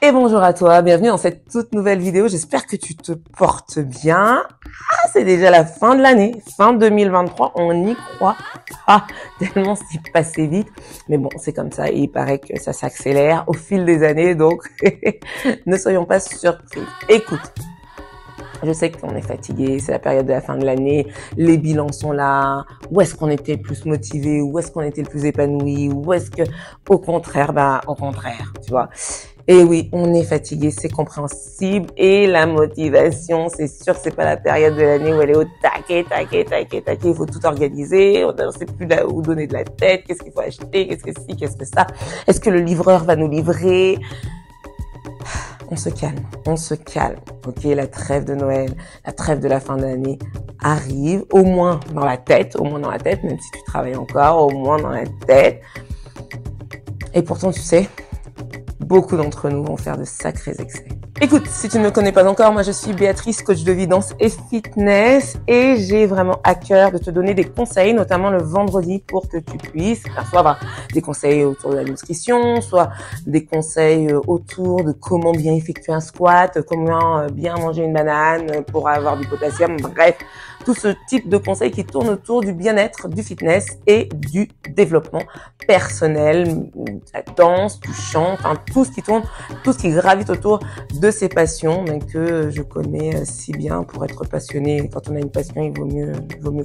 Et bonjour à toi, bienvenue dans cette toute nouvelle vidéo, j'espère que tu te portes bien. Ah, c'est déjà la fin de l'année, fin 2023, on n'y croit pas, tellement c'est passé vite. Mais bon, c'est comme ça, et il paraît que ça s'accélère au fil des années, donc ne soyons pas surpris. Écoute, je sais qu'on est fatigué, c'est la période de la fin de l'année, les bilans sont là, où est-ce qu'on était le plus motivé, où est-ce qu'on était le plus épanoui, où est-ce que, au contraire, au contraire, tu vois. Et oui, on est fatigué, c'est compréhensible. Et la motivation, c'est sûr, c'est pas la période de l'année où elle est au taquet. Il faut tout organiser. On ne sait plus là où donner de la tête. Qu'est-ce qu'il faut acheter? Qu'est-ce que ci? Qu'est-ce que ça? Est-ce que le livreur va nous livrer? On se calme, on se calme. Ok, la trêve de Noël, la trêve de la fin de l'année arrive, au moins dans la tête, même si tu travailles encore, au moins dans la tête. Et pourtant, tu sais, beaucoup d'entre nous vont faire de sacrés excès. Écoute, si tu ne me connais pas encore, moi je suis Béatrice, coach de vie, danse et fitness, et j'ai vraiment à cœur de te donner des conseils, notamment le vendredi, pour que tu puisses soit avoir des conseils autour de la nutrition, soit des conseils autour de comment bien effectuer un squat, comment bien manger une banane pour avoir du potassium, bref, tout ce type de conseils qui tournent autour du bien-être, du fitness et du développement personnel, la danse, du chant, enfin tout ce qui tourne, tout ce qui gravite autour de ces passions, mais que je connais si bien pour être passionné. Quand on a une passion, il vaut mieux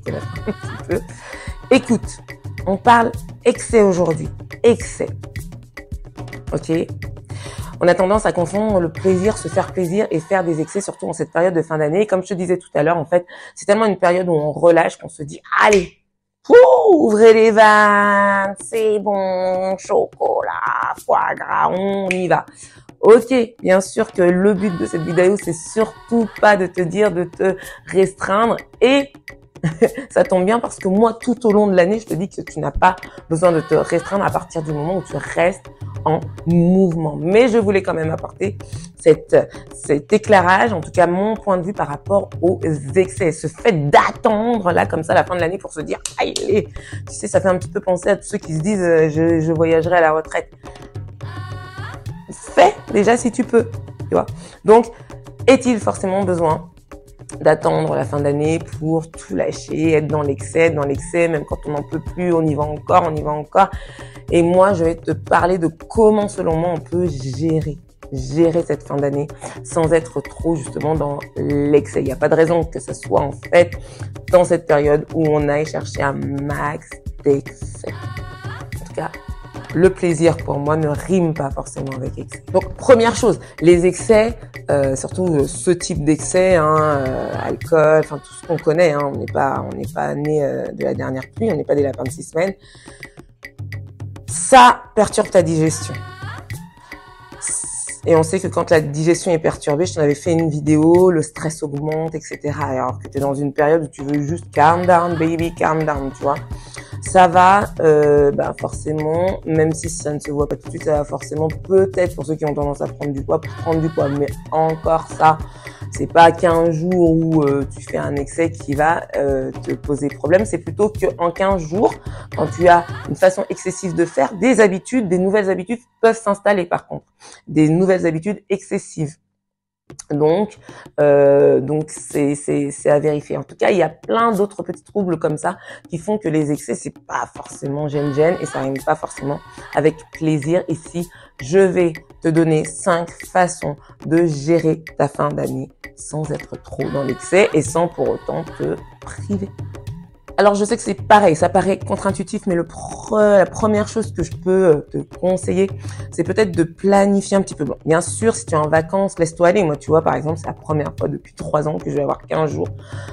connaître un petit peu. Écoute, on parle excès aujourd'hui. Excès. Ok? On a tendance à confondre le plaisir, se faire plaisir et faire des excès, surtout en cette période de fin d'année. Comme je te disais tout à l'heure, en fait, c'est tellement une période où on relâche qu'on se dit, allez, ouvrez les vannes, c'est bon, chocolat, foie gras, on y va. Ok, bien sûr que le but de cette vidéo, c'est surtout pas de te dire de te restreindre, et ça tombe bien parce que moi, tout au long de l'année, je te dis que tu n'as pas besoin de te restreindre à partir du moment où tu restes en mouvement. Mais je voulais quand même apporter cet éclairage, en tout cas mon point de vue par rapport aux excès. Ce fait d'attendre là comme ça la fin de l'année pour se dire « Allez !» Tu sais, ça fait un petit peu penser à tous ceux qui se disent « je voyagerai à la retraite ». Fais déjà si tu peux, tu vois. Donc, est-il forcément besoin d'attendre la fin d'année pour tout lâcher, être dans l'excès, même quand on n'en peut plus, on y va encore. Et moi, je vais te parler de comment, selon moi, on peut gérer cette fin d'année sans être trop justement dans l'excès. Il n'y a pas de raison que ce soit en fait dans cette période où on aille chercher un max d'excès. En tout cas, le plaisir pour moi ne rime pas forcément avec excès. Donc première chose, les excès, surtout ce type d'excès, alcool, enfin tout ce qu'on connaît, on n'est pas né de la dernière pluie, on n'est pas des lapins de 6 semaines. Ça perturbe ta digestion. Et on sait que quand la digestion est perturbée, je t'en avais fait une vidéo, le stress augmente, etc. Alors que tu es dans une période où tu veux juste calm down, baby, calm down, tu vois. Ça va forcément, même si ça ne se voit pas tout de suite, ça va forcément peut-être pour ceux qui ont tendance à prendre du poids, mais encore ça, c'est pas qu'un jour où tu fais un excès qui va te poser problème, c'est plutôt qu'en 15 jours, quand tu as une façon excessive de faire, des nouvelles habitudes peuvent s'installer par contre, des nouvelles habitudes excessives. Donc c'est à vérifier. En tout cas, il y a plein d'autres petits troubles comme ça qui font que les excès, c'est pas forcément gêne et ça rime pas forcément avec plaisir. Ici, je vais te donner 5 façons de gérer ta fin d'année sans être trop dans l'excès et sans pour autant te priver. Alors, je sais que c'est pareil, ça paraît contre-intuitif, mais la première chose que je peux te conseiller, c'est peut-être de planifier un petit peu. Bon, bien sûr, si tu es en vacances, laisse-toi aller. Moi, tu vois, par exemple, c'est la première fois depuis 3 ans que je vais avoir 15 jours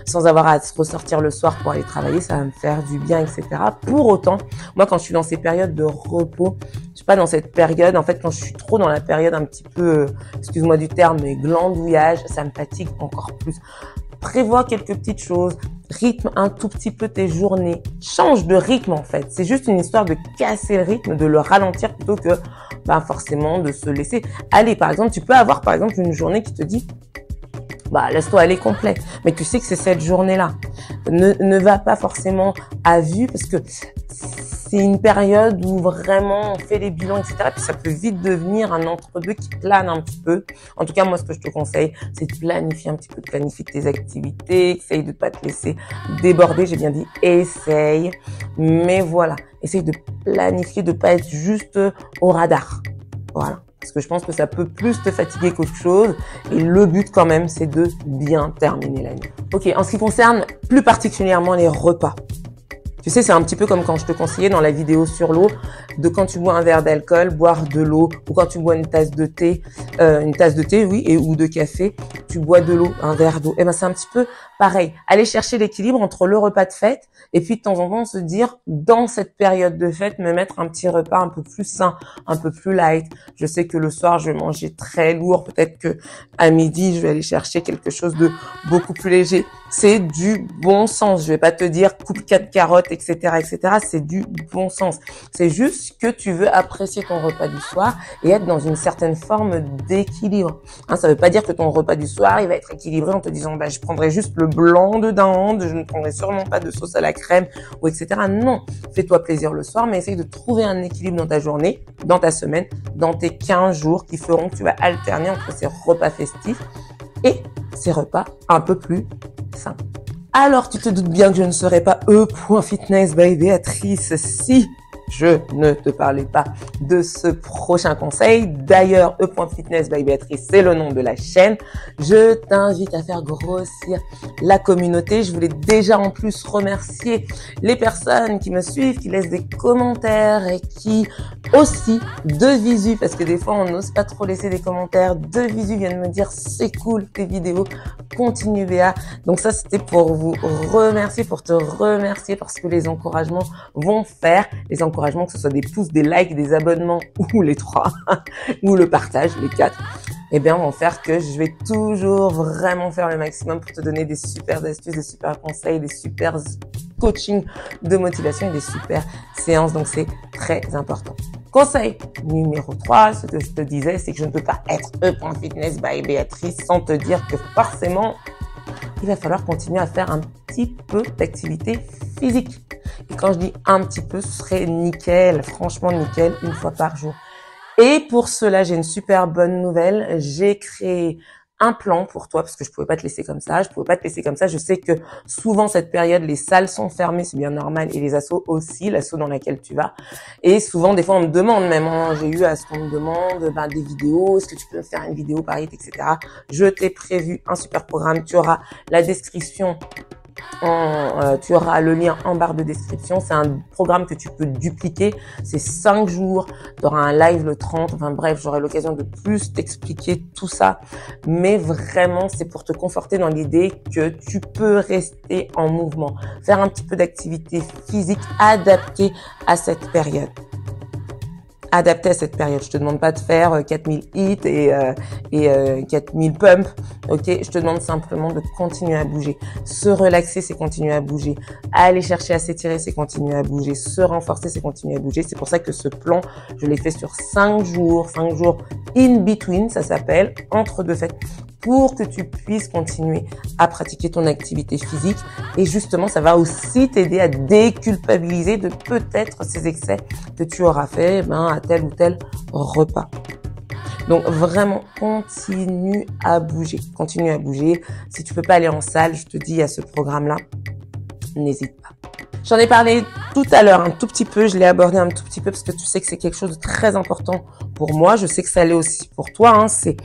sans avoir à ressortir le soir pour aller travailler. Ça va me faire du bien, etc. Pour autant, moi, quand je suis dans ces périodes de repos, je suis pas dans cette période, en fait, quand je suis trop dans la période un petit peu, excuse-moi du terme, mais glandouillage, ça me fatigue encore plus. Prévois quelques petites choses, rythme un tout petit peu tes journées, change de rythme en fait. C'est juste une histoire de casser le rythme, de le ralentir plutôt que forcément de se laisser aller. Par exemple, tu peux avoir par exemple une journée qui te dit laisse-toi aller complet, mais tu sais que c'est cette journée-là. Ne va pas forcément à vue parce que c'est une période où vraiment on fait les bilans, etc. Puis ça peut vite devenir un entre-deux qui plane un petit peu. En tout cas, moi, ce que je te conseille, c'est de planifier un petit peu, de planifier tes activités, essaye de pas te laisser déborder. J'ai bien dit essaye, mais voilà, essaye de planifier, de pas être juste au radar. Voilà. Parce que je pense que ça peut plus te fatiguer qu'autre chose. Et le but quand même, c'est de bien terminer la nuit. Ok, en ce qui concerne plus particulièrement les repas. Tu sais, c'est un petit peu comme quand je te conseillais dans la vidéo sur l'eau, de quand tu bois un verre d'alcool, boire de l'eau, ou quand tu bois une tasse de thé, oui, ou de café, tu bois de l'eau, un verre d'eau. Eh ben, c'est un petit peu pareil. Aller chercher l'équilibre entre le repas de fête et puis de temps en temps se dire, dans cette période de fête, me mettre un petit repas un peu plus sain, un peu plus light. Je sais que le soir, je vais manger très lourd. Peut-être que à midi, je vais aller chercher quelque chose de beaucoup plus léger. C'est du bon sens. Je vais pas te dire coupe 4 carottes, etc., etc. C'est du bon sens. C'est juste que tu veux apprécier ton repas du soir et être dans une certaine forme d'équilibre. Hein, ça veut pas dire que ton repas du soir, il va être équilibré en te disant, je prendrai juste le blanc de dinde, je ne prendrai sûrement pas de sauce à la crème, ou etc. Non. Fais-toi plaisir le soir, mais essaye de trouver un équilibre dans ta journée, dans ta semaine, dans tes 15 jours qui feront que tu vas alterner entre ces repas festifs et ces repas un peu plus sains. Alors, tu te doutes bien que je ne serai pas E.Fitness by Béatrice si je ne te parlais pas de ce prochain conseil. D'ailleurs, E.Fitness by Béatrice, c'est le nom de la chaîne. Je t'invite à faire grossir la communauté. Je voulais déjà en plus remercier les personnes qui me suivent, qui laissent des commentaires et qui aussi, de visu, parce que des fois on n'ose pas trop laisser des commentaires, de visu viennent me dire c'est cool tes vidéos, continue Béa. Donc ça c'était pour vous remercier, pour te remercier parce que les encouragements vont faire, les encouragements que ce soit des pouces, des likes, des abonnements ou les 3, ou le partage, les 4, eh bien vont faire que je vais toujours vraiment faire le maximum pour te donner des super astuces, des super conseils, des super coaching de motivation et des super séances. Donc c'est très important. Conseil numéro 3, ce que je te disais, c'est que je ne peux pas être E.Fitness by Béatrice sans te dire que forcément, il va falloir continuer à faire un petit peu d'activité physique. Et quand je dis un petit peu, ce serait nickel, franchement nickel, une fois par jour. Et pour cela, j'ai une super bonne nouvelle. J'ai créé un plan pour toi parce que je pouvais pas te laisser comme ça. Je sais que souvent cette période, les salles sont fermées, c'est bien normal, et les assos aussi, l'asso dans laquelle tu vas. Et souvent, des fois, on me demande même, j'ai eu à ce qu'on me demande des vidéos, est-ce que tu peux me faire une vidéo par exemple, etc. Je t'ai prévu un super programme. Tu auras la description. Tu auras le lien en barre de description. C'est un programme que tu peux dupliquer. C'est 5 jours. Tu auras un live le 30. Enfin bref, j'aurai l'occasion de plus t'expliquer tout ça. Mais vraiment, c'est pour te conforter dans l'idée que tu peux rester en mouvement. Faire un petit peu d'activité physique adaptée à cette période. Adapté à cette période. Je te demande pas de faire 4000 hits et 4000 pumps. Ok, je te demande simplement de continuer à bouger. Se relaxer, c'est continuer à bouger. Aller chercher à s'étirer, c'est continuer à bouger. Se renforcer, c'est continuer à bouger. C'est pour ça que ce plan, je l'ai fait sur 5 jours in between, ça s'appelle, entre deux fêtes, pour que tu puisses continuer à pratiquer ton activité physique. Et justement, ça va aussi t'aider à déculpabiliser de peut-être ces excès que tu auras fait à tel ou tel repas. Donc vraiment, continue à bouger. Continue à bouger. Si tu peux pas aller en salle, je te dis à ce programme-là, n'hésite pas. J'en ai parlé tout à l'heure un tout petit peu, je l'ai abordé un tout petit peu parce que tu sais que c'est quelque chose de très important pour moi. Je sais que ça l'est aussi pour toi, c'est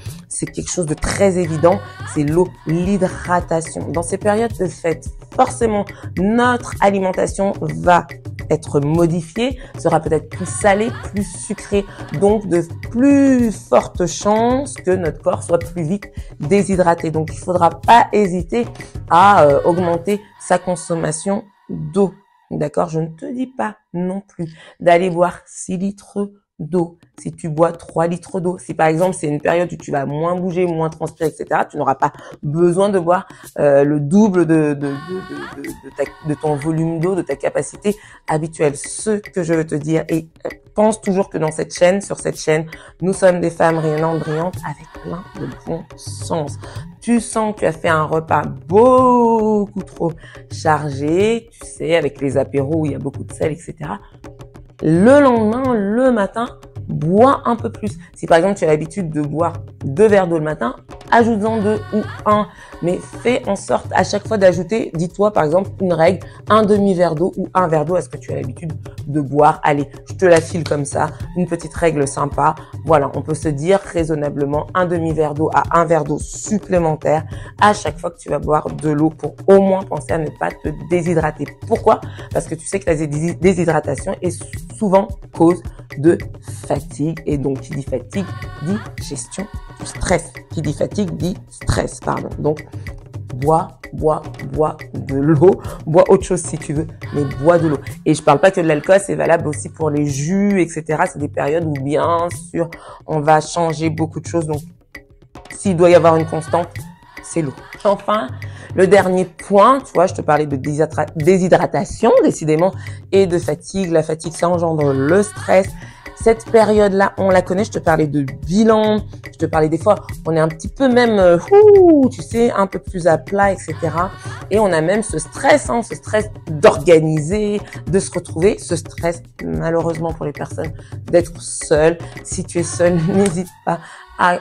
quelque chose de très évident, c'est l'eau, l'hydratation. Dans ces périodes de fête, forcément, notre alimentation va être modifiée, sera peut-être plus salée, plus sucrée, donc de plus fortes chances que notre corps soit plus vite déshydraté. Donc il faudra pas hésiter à augmenter sa consommation d'eau. D'accord? Je ne te dis pas non plus d'aller boire 6 litres d'eau. Si tu bois 3 litres d'eau, si par exemple c'est une période où tu vas moins bouger, moins transpirer, etc., tu n'auras pas besoin de boire le double de ton volume d'eau, de ta capacité habituelle. Ce que je veux te dire, et pense toujours que dans cette chaîne, sur cette chaîne, nous sommes des femmes rayonnantes, brillantes, avec plein de bon sens. Tu sens que tu as fait un repas beaucoup trop chargé, tu sais, avec les apéros où il y a beaucoup de sel, etc. Le lendemain, le matin, bois un peu plus. Si par exemple tu as l'habitude de boire 2 verres d'eau le matin, ajoute-en 2 ou 1. Mais fais en sorte à chaque fois d'ajouter, dis-toi par exemple une règle, un demi-verre d'eau ou 1 verre d'eau à ce que tu as l'habitude de boire. Allez, je te la file comme ça, une petite règle sympa. Voilà, on peut se dire raisonnablement un demi-verre d'eau à 1 verre d'eau supplémentaire à chaque fois que tu vas boire de l'eau pour au moins penser à ne pas te déshydrater. Pourquoi? Parce que tu sais que la déshydratation est souvent cause de fatigue. Et donc, qui dit fatigue, dit gestion du stress. Qui dit fatigue, dit stress, pardon. Donc, bois de l'eau. Bois autre chose si tu veux, mais bois de l'eau. Et je parle pas que de l'alcool, c'est valable aussi pour les jus, etc. C'est des périodes où, bien sûr, on va changer beaucoup de choses. Donc, s'il doit y avoir une constante, c'est l'eau. Enfin, le dernier point, tu vois, je te parlais de déshydratation, décidément, et de fatigue. La fatigue, ça engendre le stress. Cette période-là, on la connaît. Je te parlais de bilan. Je te parlais des fois, on est un petit peu même, tu sais, un peu plus à plat, etc. Et on a même ce stress d'organiser, de se retrouver. Ce stress, malheureusement pour les personnes, d'être seul. Si tu es seul, n'hésite pas à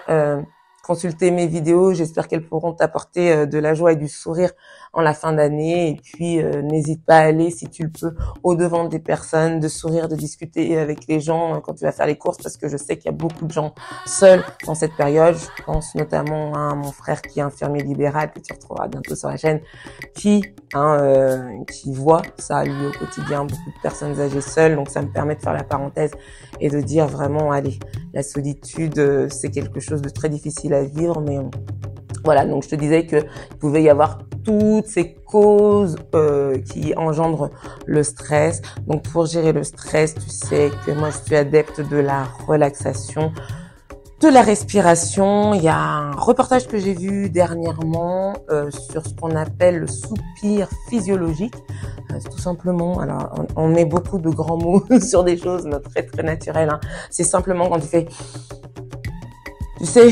consulter mes vidéos. J'espère qu'elles pourront t'apporter de la joie et du sourire en la fin d'année. Et puis, n'hésite pas à aller, si tu le peux, au-devant des personnes, de sourire, de discuter avec les gens quand tu vas faire les courses, parce que je sais qu'il y a beaucoup de gens seuls dans cette période. Je pense notamment à mon frère qui est infirmier libéral, que tu retrouveras bientôt sur la chaîne, qui voit ça, lui, au quotidien, beaucoup de personnes âgées seules. Donc, ça me permet de faire la parenthèse et de dire vraiment, allez, la solitude, c'est quelque chose de très difficile à vivre, mais voilà, donc je te disais qu'il pouvait y avoir toutes ces causes qui engendrent le stress. Donc pour gérer le stress, tu sais que moi je suis adepte de la relaxation, de la respiration. Il y a un reportage que j'ai vu dernièrement sur ce qu'on appelle le soupir physiologique. C'est tout simplement, alors on met beaucoup de grands mots sur des choses très très naturelles, hein. C'est simplement quand tu fais, tu sais,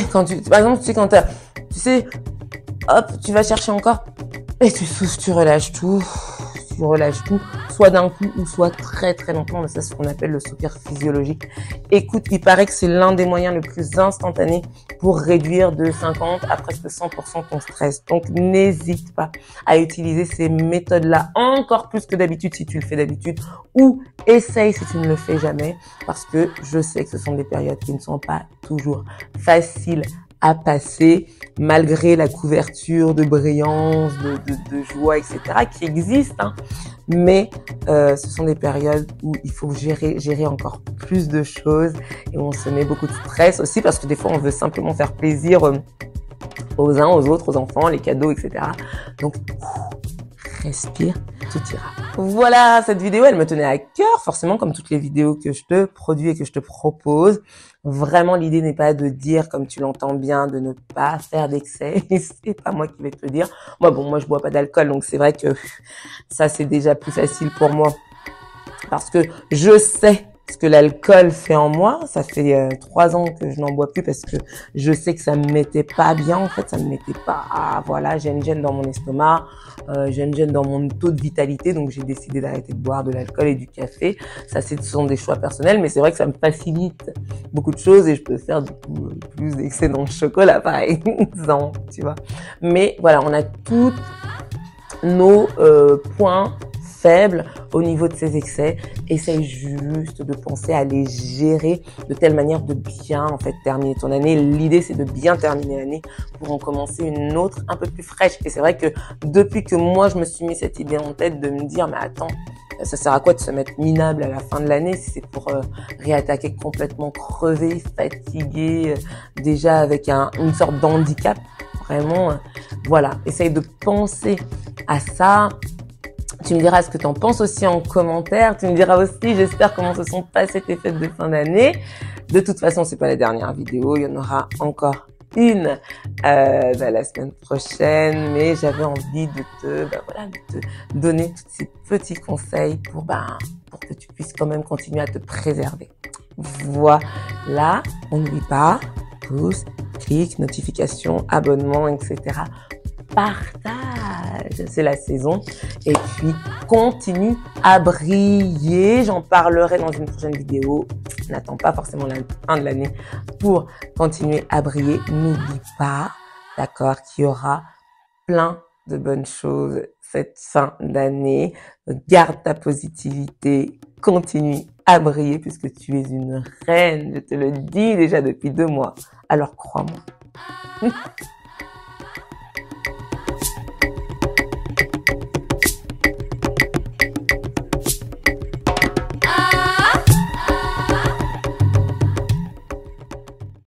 par exemple, tu sais, hop, tu vas chercher encore et tu souffles, tu relâches tout, soit d'un coup ou soit très très lentement. Mais ça, c'est ce qu'on appelle le soupir physiologique. Écoute, il paraît que c'est l'un des moyens les plus instantanés pour réduire de 50 à presque 100% ton stress. Donc, n'hésite pas à utiliser ces méthodes-là encore plus que d'habitude si tu le fais d'habitude, ou essaye si tu ne le fais jamais, parce que je sais que ce sont des périodes qui ne sont pas toujours faciles à passer, malgré la couverture de brillance, de joie, etc., qui existe, hein. Mais ce sont des périodes où il faut gérer encore plus de choses et où on se met beaucoup de stress aussi, parce que des fois on veut simplement faire plaisir aux uns, aux autres, aux enfants, les cadeaux, etc. Donc, respire, tout ira. Voilà, cette vidéo, elle me tenait à cœur, forcément, comme toutes les vidéos que je te produis et que je te propose. Vraiment, l'idée n'est pas de dire, comme tu l'entends bien, de ne pas faire d'excès. C'est pas moi qui vais te le dire. Moi, je bois pas d'alcool, donc c'est vrai que ça, c'est déjà plus facile pour moi. Parce que je sais ce que l'alcool fait en moi. Ça fait 3 ans que je n'en bois plus parce que je sais que ça me mettait pas bien. En fait, ça me mettait pas. Ah, voilà, j'ai une gêne dans mon estomac, j'ai une gêne dans mon taux de vitalité, donc j'ai décidé d'arrêter de boire de l'alcool et du café. Ça, ce sont des choix personnels, mais c'est vrai que ça me facilite beaucoup de choses et je peux faire du coup plus d'excès dans le chocolat, par exemple, tu vois. Mais voilà, on a tous nos points faible au niveau de ces excès. Essaye juste de penser à les gérer de telle manière de bien en fait terminer ton année. L'idée, c'est de bien terminer l'année pour en commencer une autre un peu plus fraîche. Et c'est vrai que depuis que moi je me suis mis cette idée en tête de me dire mais attends, ça sert à quoi de se mettre minable à la fin de l'année si c'est pour réattaquer complètement crevé, fatigué, déjà avec une sorte d'handicap. Vraiment, voilà, essaye de penser à ça. Tu me diras ce que tu en penses aussi en commentaire. Tu me diras aussi, j'espère, comment se sont passées tes fêtes de fin d'année. De toute façon, c'est pas la dernière vidéo. Il y en aura encore une la semaine prochaine. Mais j'avais envie de te donner tous ces petits conseils pour que tu puisses quand même continuer à te préserver. Voilà. On n'oublie pas, pouce, clic, notification, abonnement, etc. Partage, c'est la saison. Et puis, continue à briller. J'en parlerai dans une prochaine vidéo. N'attends pas forcément la fin de l'année pour continuer à briller. N'oublie pas, d'accord, qu'il y aura plein de bonnes choses cette fin d'année. Garde ta positivité, continue à briller puisque tu es une reine. Je te le dis déjà depuis 2 mois. Alors crois-moi.